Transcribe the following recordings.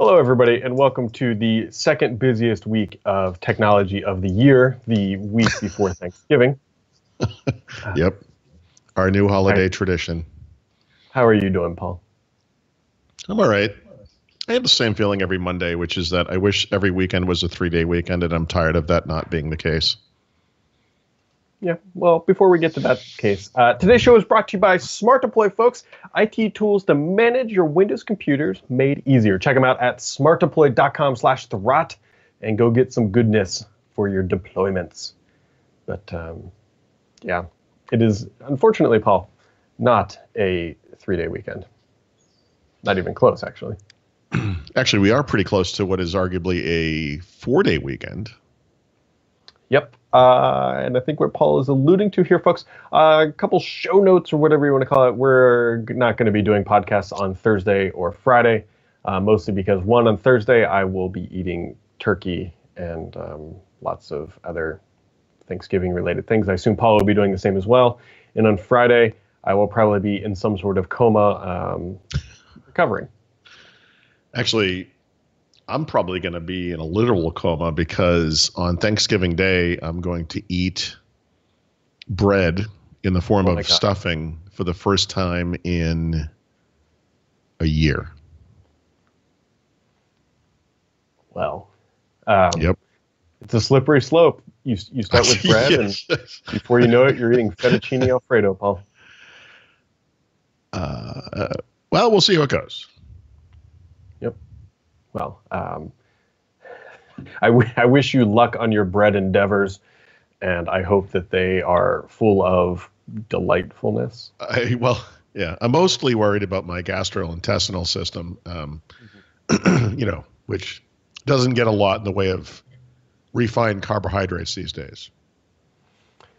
Hello, everybody, and welcome to the second busiest week of technology of the year, the week before Thanksgiving. Yep. Our new holiday Right. tradition. How are you doing, Paul? I'm all right. I have the same feeling every Monday, which is that I wish every weekend was a 3-day weekend, and I'm tired of that not being the case. Yeah, well, before we get to that case, today's show is brought to you by SmartDeploy, folks. IT tools to manage your Windows computers made easier. Check them out at smartdeploy.com/throt and go get some goodness for your deployments. But yeah, it is, unfortunately, Paul, not a 3-day weekend. Not even close, actually. Actually, we are pretty close to what is arguably a 4-day weekend. Yep. And I think what Paul is alluding to here, folks, a couple show notes or whatever you want to call it. We're not going to be doing podcasts on Thursday or Friday, mostly because, one, on Thursday I will be eating turkey and lots of other Thanksgiving-related things. I assume Paul will be doing the same as well. And on Friday, I will probably be in some sort of coma recovering. Actually, I'm probably going to be in a literal coma because on Thanksgiving Day, I'm going to eat bread in the form of stuffing for the first time in a year. Well, yep. It's a slippery slope. You start with bread, and before you know it, you're eating fettuccine Alfredo, Paul. Well, we'll see how it goes. Yep. Well, I wish you luck on your bread endeavors, and I hope that they are full of delightfulness. I'm mostly worried about my gastrointestinal system, which doesn't get a lot in the way of refined carbohydrates these days.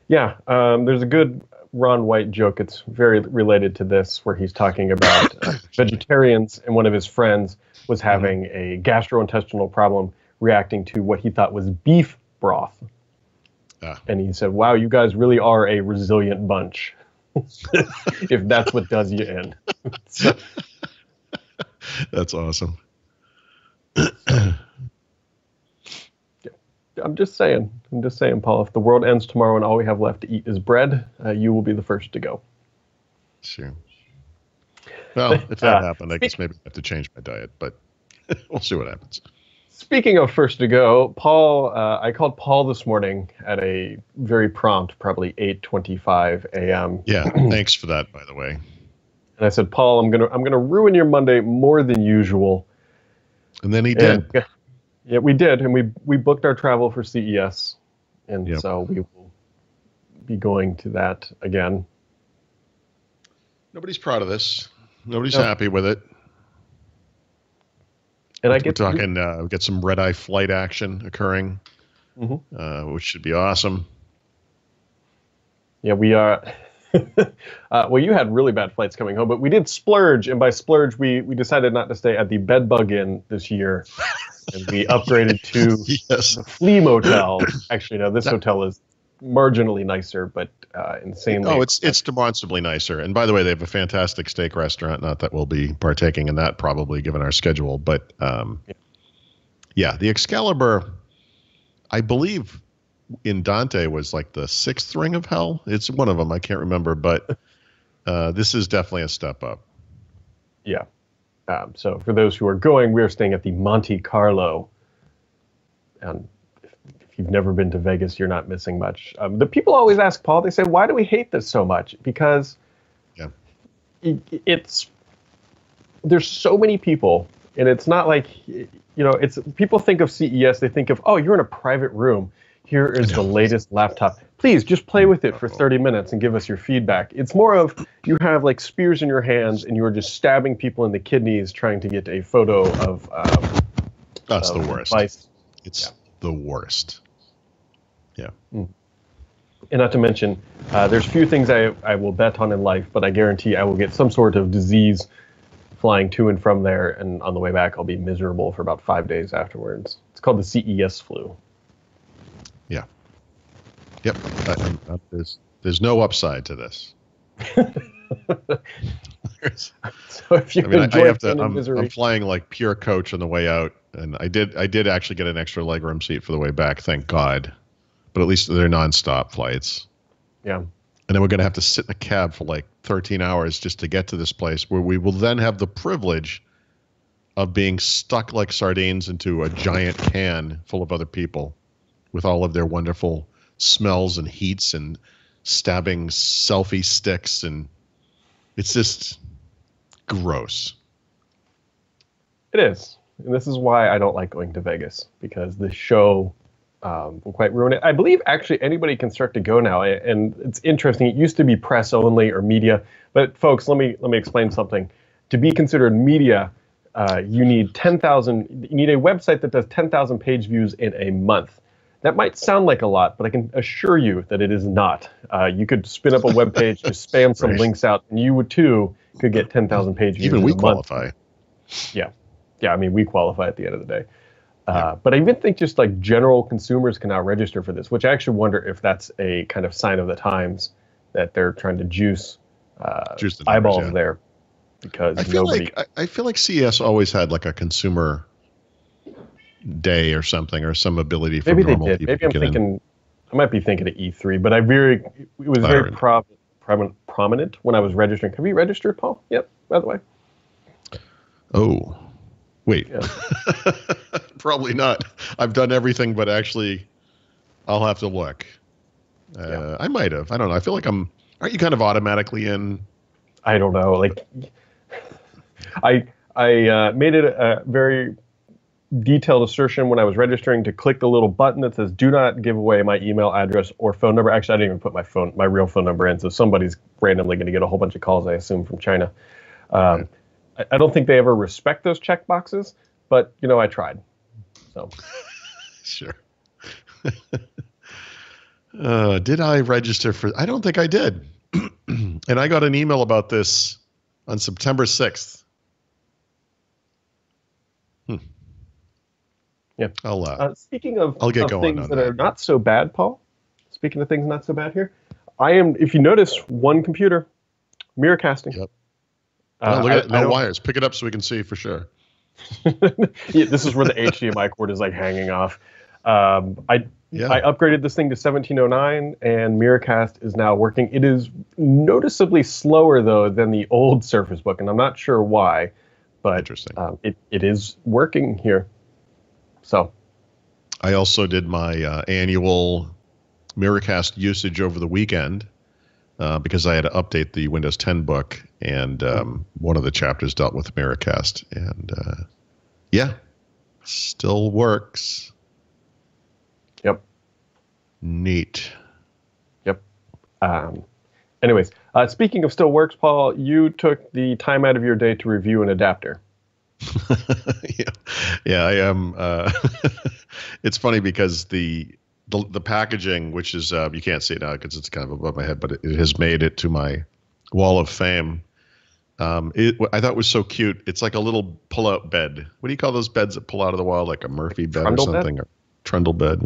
Yeah, there's a good Ron White joke. It's very related to this, where he's talking about vegetarians, and one of his friends was having a gastrointestinal problem reacting to what he thought was beef broth. And he said, wow, you guys really are a resilient bunch, if that's what does you in. So, that's awesome. I'm just saying, Paul, if the world ends tomorrow and all we have left to eat is bread, you will be the first to go. Sure. Well, if that happened, I guess maybe I have to change my diet, but we'll see what happens. Speaking of first to go, Paul, I called Paul this morning at a very prompt, probably 8:25 a.m. Yeah, thanks for that, by the way. And I said, Paul, I'm gonna ruin your Monday more than usual. And then he did. Yeah, we did, and we booked our travel for CES, and so we will be going to that again. Nobody's proud of this. Nobody's happy with it. And we're talking, we get some red-eye flight action occurring, which should be awesome. Yeah, we are. Well, you had really bad flights coming home, but we did splurge, and by splurge, we decided not to stay at the Bed Bug Inn this year, and we upgraded to the Flea Motel. Actually, no, this hotel is marginally nicer, but insanely. Oh, it's demonstrably nicer. And by the way, they have a fantastic steak restaurant. Not that we'll be partaking in that probably, given our schedule, but the Excalibur, I believe, in Dante was like the 6th ring of hell. It's one of them. I can't remember, but this is definitely a step up. Yeah. So for those who are going, we are staying at the Monte Carlo. And if you've never been to Vegas, you're not missing much. The people always ask Paul, they say, why do we hate this so much? Because there's so many people, and it's not like, it's people think of CES, they think of, oh, you're in a private room. Here is the latest laptop. Please just play with it for 30 minutes and give us your feedback. It's more of you have like spears in your hands and you are just stabbing people in the kidneys trying to get a photo of. That's the worst. Device. It's the worst. Yeah. And not to mention, there's few things I will bet on in life, but I guarantee I will get some sort of disease flying to and from there, and on the way back I'll be miserable for about 5 days afterwards. It's called the CES flu. Yeah. Yep. There's no upside to this. So if you I enjoy have to. pain and misery, I'm flying like pure coach on the way out, and I did actually get an extra legroom seat for the way back. Thank God. But at least they're nonstop flights. yeah. And then we're going to have to sit in a cab for like 13 hours just to get to this place where we will then have the privilege of being stuck like sardines into a giant can full of other people with all of their wonderful smells and heats and stabbing selfie sticks. And it's just gross. It is. And this is why I don't like going to Vegas, because the show will quite ruin it. I believe actually anybody can start to go now, and it's interesting. It used to be press only or media, but folks, let me explain something. To be considered media, you need 10,000. You need a website that does 10,000 page views in a month. That might sound like a lot, but I can assure you that it is not. You could spin up a web page, just spam some links out, and you would too could get 10,000 page views. Even we qualify. Yeah. I mean, we qualify at the end of the day. But I even think just like general consumers can now register for this, which I actually wonder if that's a kind of sign of the times that they're trying to juice the numbers, eyeballs there, because I feel like CES always had like a consumer day or something, or some ability for normal people. Maybe I'm thinking, I might be thinking of E3, but it was very prominent when I was registering. Have you registered, Paul? Yep. By the way. Oh. Wait, yeah. Probably not. I've done everything, but actually, I'll have to look. I might have. I don't know. I feel like aren't you kind of automatically in? I don't know. Like, I made it a very detailed assertion when I was registering to click the little button that says "Do not give away my email address or phone number." Actually, I didn't even put my real phone number in, so somebody's randomly going to get a whole bunch of calls, I assume, from China. Right. I don't think they ever respect those check boxes, but I tried. So sure. Did I register for? I don't think I did. And I got an email about this on September 6th. Yeah. Speaking of things that are not so bad, Paul. Speaking of things not so bad here, I am. If you notice, one computer, Miracasting. Yep. Look at no wires. Pick it up so we can see for sure. Yeah, this is where the HDMI cord is like hanging off. I upgraded this thing to 1709, and Miracast is now working. It is noticeably slower though than the old Surface Book, and I'm not sure why, but interesting. It is working here. So, I also did my annual Miracast usage over the weekend. Because I had to update the Windows 10 book, and one of the chapters dealt with Miracast, and still works. Yep. Neat. Yep. Anyways, speaking of still works, Paul, you took the time out of your day to review an adapter. Yeah, I am. It's funny because the packaging, which is you can't see it now because it's kind of above my head, but it has made it to my wall of fame. I thought it was so cute. It's like a little pull-out bed. What do you call those beds that pull out of the wall, like a Murphy bed or something, or trundle bed?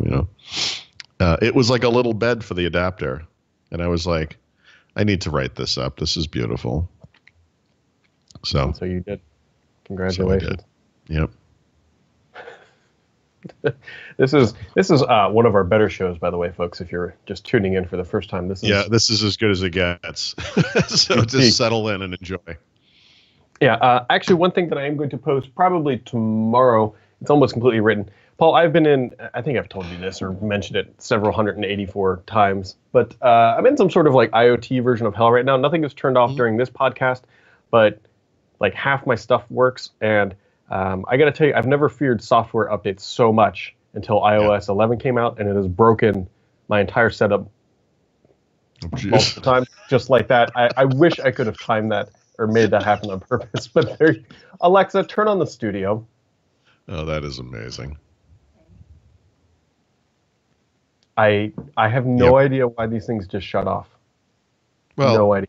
It was like a little bed for the adapter, and I was like, I need to write this up. This is beautiful. So you did. Congratulations. So I did. Yep. This is one of our better shows, by the way, folks. If you're just tuning in for the first time, this is as good as it gets. So just settle in and enjoy. Yeah, actually, one thing that I am going to post probably tomorrow. It's almost completely written. Paul, I've been in. I think I've told you this or mentioned it several 184 times, but I'm in some sort of like IoT version of hell right now. Nothing is turned off during this podcast, but like half my stuff works, and I got to tell you, I've never feared software updates so much until iOS 11 came out, and it has broken my entire setup multiple times, just like that. I wish I could have timed that or made that happen on purpose. But there, Alexa, turn on the studio. Oh, that is amazing. I have no idea why these things just shut off. Well, no idea.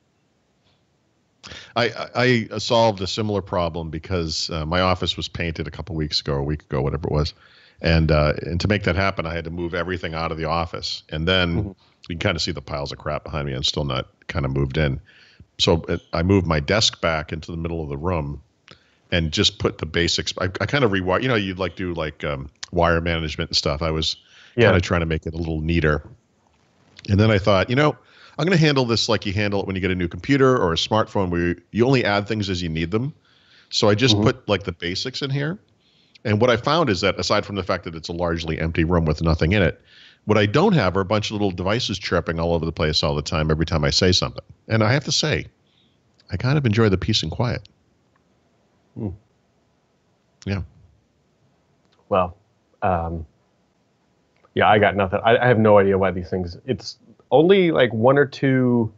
I solved a similar problem because my office was painted a week ago, whatever it was. And to make that happen, I had to move everything out of the office. And then you can kind of see the piles of crap behind me. I'm still not kind of moved in. I moved my desk back into the middle of the room and just put the basics. I kind of rewire, you'd do wire management and stuff. I was kind of trying to make it a little neater. And then I thought, I'm going to handle this like you handle it when you get a new computer or a smartphone where you only add things as you need them. So I just put the basics in here. And what I found is that aside from the fact that it's a largely empty room with nothing in it, what I don't have are a bunch of little devices chirping all over the place all the time every time I say something. And I have to say, I kind of enjoy the peace and quiet. Yeah. Well, I got nothing. I have no idea why these things. It's only like one or two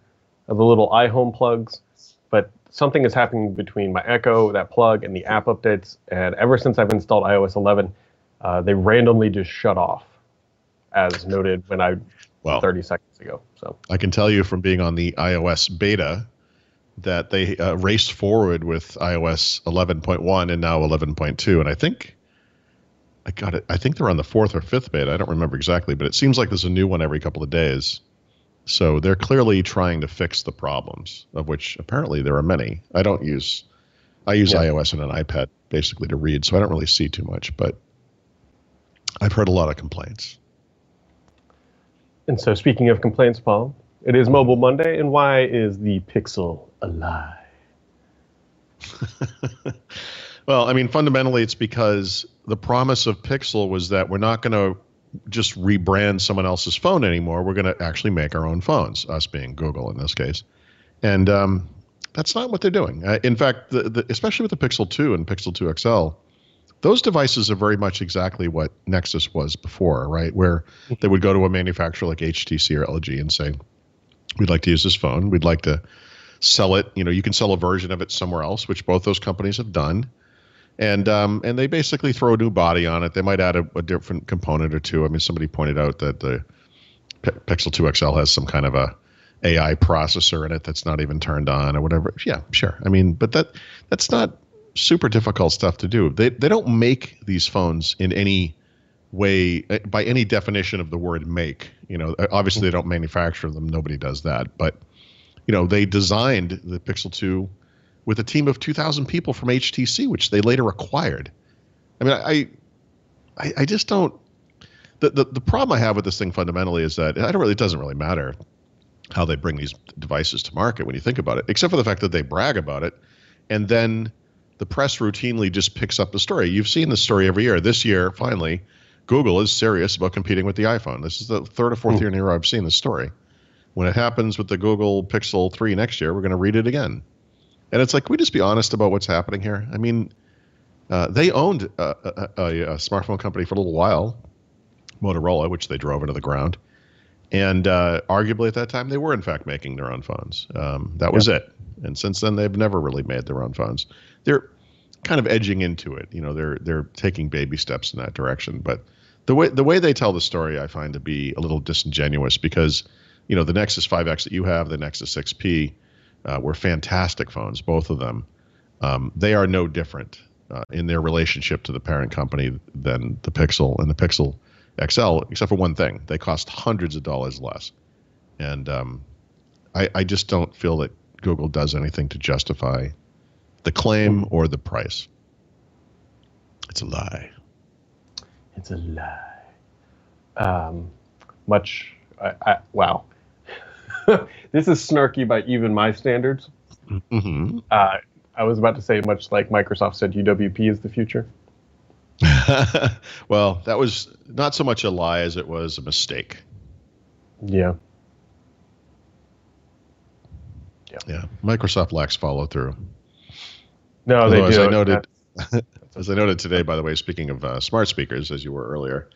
of the little iHome plugs, but something is happening between my Echo, that plug, and the app updates. And ever since I've installed iOS 11, they randomly just shut off, as noted 30 seconds ago. So I can tell you from being on the iOS beta that they raced forward with iOS 11.1 and now 11.2, and I think they're on the 4th or 5th beta. I don't remember exactly, but it seems like there's a new one every couple of days. So they're clearly trying to fix the problems, of which apparently there are many. I use iOS on an iPad basically to read, so I don't really see too much, but I've heard a lot of complaints. And so speaking of complaints, Paul, it is Mobile Monday, and why is the Pixel a lie? Well, I mean, fundamentally, it's because the promise of Pixel was that we're not going to just rebrand someone else's phone anymore. We're going to actually make our own phones, us being Google in this case. And that's not what they're doing. In fact, especially with the Pixel 2 and Pixel 2 XL, those devices are very much exactly what Nexus was before, right? Where they would go to a manufacturer like HTC or LG and say, we'd like to use this phone. We'd like to sell it. You can sell a version of it somewhere else, which both those companies have done. And they basically throw a new body on it. They might add a different component or two. I mean, somebody pointed out that the Pixel 2 XL has some kind of a AI processor in it that's not even turned on or whatever. Yeah, sure. I mean, but that's not super difficult stuff to do. They don't make these phones in any way, by any definition of the word make. Obviously they don't manufacture them. Nobody does that. But, they designed the Pixel 2 with a team of 2,000 people from HTC, which they later acquired. I mean, I just don't. The problem I have with this thing fundamentally is that it doesn't really matter how they bring these devices to market when you think about it, except for the fact that they brag about it, and then the press routinely just picks up the story. You've seen this story every year. This year, finally, Google is serious about competing with the iPhone. This is the third or fourth year in a row I've seen this story. When it happens with the Google Pixel 3 next year, we're going to read it again. And it's like, can we just be honest about what's happening here? I mean, they owned a smartphone company for a little while, Motorola, which they drove into the ground. And arguably at that time, they were, in fact, making their own phones. That was it. And since then, they've never really made their own phones. They're kind of edging into it. They're taking baby steps in that direction. But the way they tell the story, I find to be a little disingenuous because, the Nexus 5X that you have, the Nexus 6P, were fantastic phones, both of them. They are no different in their relationship to the parent company than the Pixel and the Pixel XL, except for one thing. They cost hundreds of dollars less. And I just don't feel that Google does anything to justify the claim or the price. It's a lie. It's a lie. Wow. This is snarky by even my standards. Mm-hmm. I was about to say, much like Microsoft said, UWP is the future. Well, that was not so much a lie as it was a mistake. Yeah. Yeah. Microsoft lacks follow through. No, they do. As I noted today, by the way, speaking of smart speakers, as you were earlier,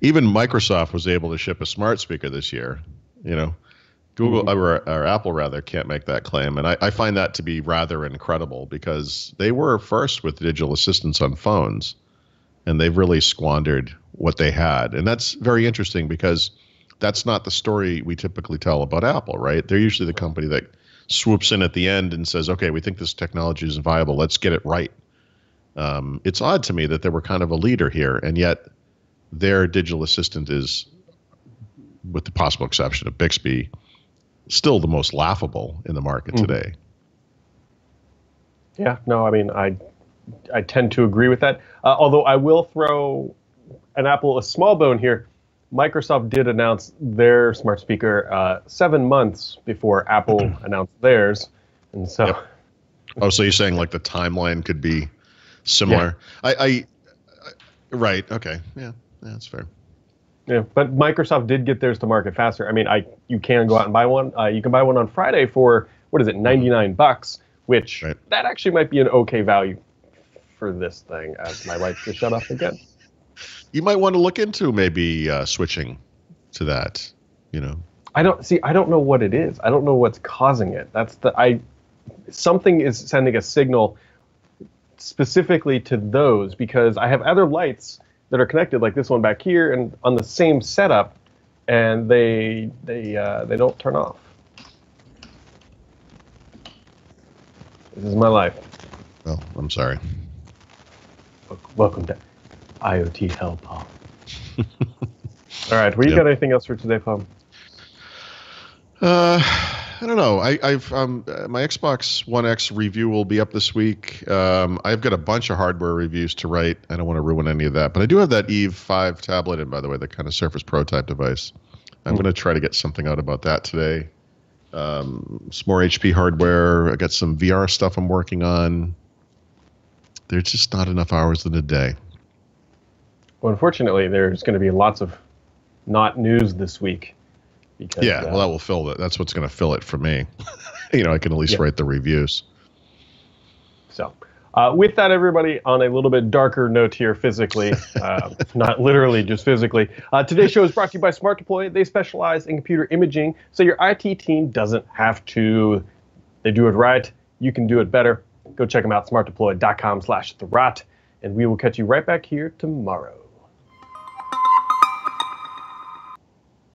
even Microsoft was able to ship a smart speaker this year. Google or Apple rather can't make that claim, and I find that to be rather incredible because they were first with digital assistants on phones, and they've really squandered what they had, and that's very interesting because that's not the story we typically tell about Apple, right? They're usually the company that swoops in at the end and says, "Okay, we think this technology is viable. Let's get it right." It's odd to me that they were kind of a leader here, and yet their digital assistant is, with the possible exception of Bixby, still the most laughable in the market today. Yeah, no, I mean, I tend to agree with that. Although I will throw an Apple a small bone here. Microsoft did announce their smart speaker 7 months before Apple announced theirs, and so. Yep. Oh, so you're saying like the timeline could be similar? Yeah. I right. Okay. Yeah, that's fair. Yeah, but Microsoft did get theirs to market faster. I mean, you can go out and buy one. You can buy one on Friday for what is it, $99, which that actually might be an okay value for this thing. As my lights just shut off again. You might want to look into maybe switching to that. I don't know what it is. I don't know what's causing it. Something is sending a signal specifically to those, because I have other lights that are connected, like this one back here, and on the same setup, and they don't turn off. This is my life. Well, I'm sorry. Welcome to IoT hell, Paul. All right, you got anything else for today, Paul? I don't know. I've my Xbox One X review will be up this week. I've got a bunch of hardware reviews to write. I don't want to ruin any of that, but I do have that Eve 5 tablet, and by the way, the kind of Surface Pro type device. I'm going to try to get something out about that today. Some more HP hardware. I got some VR stuff I'm working on. There's just not enough hours in a day. Well, unfortunately, there's going to be lots of not news this week. Because, well, that will fill it. That's what's going to fill it for me. I can at least write the reviews. So, with that, everybody, on a little bit darker note here physically, not literally, just physically, today's show is brought to you by Smart Deploy. They specialize in computer imaging, so your IT team doesn't have to. They do it right. You can do it better. Go check them out, smartdeploy.com/therot, and we will catch you right back here tomorrow.